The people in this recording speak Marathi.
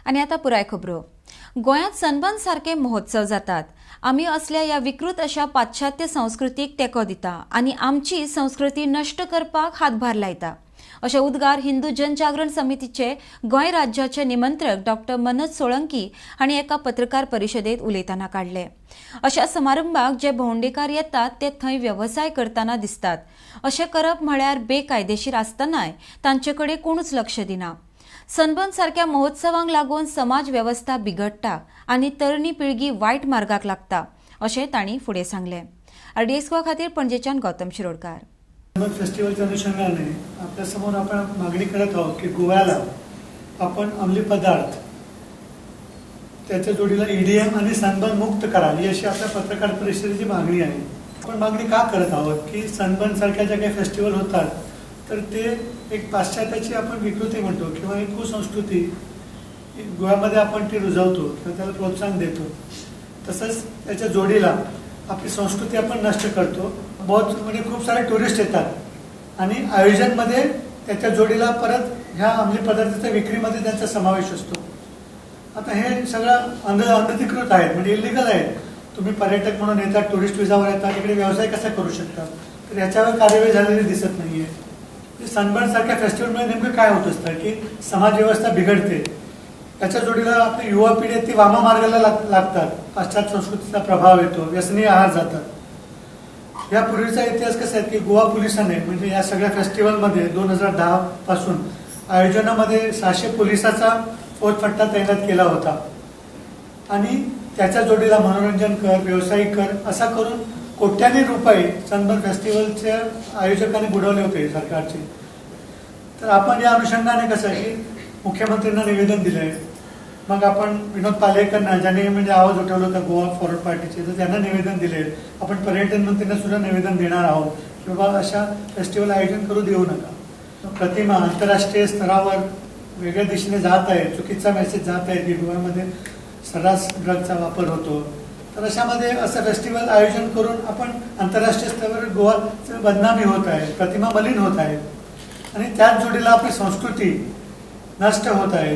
आणि आता पुराय खबरो। गोयात सनबर्न सारखे महोत्सव जातात। आम्ही असल्या या विकृत अशा पाश्चात्य संस्कृतीक तेको दिता आणि आमची संस्कृती नष्ट करपाक हातभार लायता अशे उद्गार हिंदू जनजागरण समितीचे गोय राज्याचे निमंत्रक डॉ मनोज सोळंकी हांणी एका पत्रकार परिशदेत उलयतना काढले। अशा समारंभाक जे भोंवडेकार येतात ते थंय व्यवसाय करताना दिसतात। अशें करप म्हळ्यार बेकायदेशीर आसतनाय तांचेकडे कोणूच लक्ष दिना। सनबर्न सारख्या महोत्सवांक लागून समाज व्यवस्था बिगडटा आणि तरणी पिळगी वायट मार्गाक लागता अशें तांणी फुडें सांगलें। RDX खातीर पणजेच्यान गौतम शिरोडकार। सनबर्न फेस्टिवलच्या अनुषंगाने आपल्या समोर आपण मागणी करत आहोत की गोव्याला आपण अंमली पदार्थ त्याच्या जोडीला EDM आणि सनबर्न मुक्त करावी अशी आपल्या पत्रकार परिषदेची मागणी आहे। आपण मागणी का करत आहोत की सनबर्न सारख्या ज्या काही फेस्टिवल होतात तर ते एक पाश्चात्याची आपण विकृती म्हणतो किंवा एक कुसंस्कृती गोव्यामध्ये आपण ती रुजवतो किंवा त्याला प्रोत्साहन देतो। तसंच त्याच्या जोडीला आपली संस्कृती आपण नष्ट करतो। बहुत म्हणजे खूप सारे टुरिस्ट येतात आणि आयोजनमध्ये त्याच्या जोडीला परत ह्या अंमली पदार्थाच्या विक्रीमध्ये त्यांचा समावेश असतो। आता हे सगळं अनधिकृत आहे, म्हणजे इलिगल आहे। तुम्ही पर्यटक म्हणून येतात, टुरिस्ट विजावर येतात, इकडे व्यवसाय कसा करू शकता? तर याच्यावर कार्यवाही झालेली दिसत नाहीये। सनबर्न सारख्या फेस्टिवलमध्ये नेमकं काय होत असतं की समाज व्यवस्था बिघडते, त्याच्या जोडीला आपली युवा पिढी ती वामा मार्गाला लागतात, पाश्चात्य संस्कृतीचा प्रभाव येतो, व्यसनी आहार जातात। यापूर्वीचा इतिहास कसा आहे की गोवा पोलिसांनी म्हणजे या सगळ्या फेस्टिवलमध्ये 2010 पासून आयोजनामध्ये 600 पोलिसाचा फौजफट्टा तैनात केला होता आणि त्याच्या जोडीला मनोरंजन कर, व्यावसायिक कर असा करून कोट्यांनी रुपये सनबर्न फेस्टिवलच्या आयोजकांनी बुडवले होते सरकारचे। तर आपण या अनुषंगाने कसं की मुख्यमंत्र्यांना निवेदन दिलंय, मग आपण विनोद पालेकरांना ज्यांनी म्हणजे आवाज उठवला होता गोवा फॉरवर्ड पार्टीचे, तर त्यांना निवेदन दिले। आपण पर्यटन मंत्र्यांना सुद्धा निवेदन देणार आहोत की बाबा अशा फेस्टिवल आयोजन करू देऊ नका। प्रतिमा आंतरराष्ट्रीय स्तरावर वेगळ्या दिशेने जात आहे, चुकीचा मेसेज जात आहे की गोव्यामध्ये सर्रास ड्रगचा वापर होतो। तर अशामध्ये असं फेस्टिवल आयोजन करून आपण आंतरराष्ट्रीय स्तरावर गोवाची बदनामी होत आहे, प्रतिमा मलिन होत आहे आणि त्याच जोडीला आपली संस्कृती नष्ट होत आहे।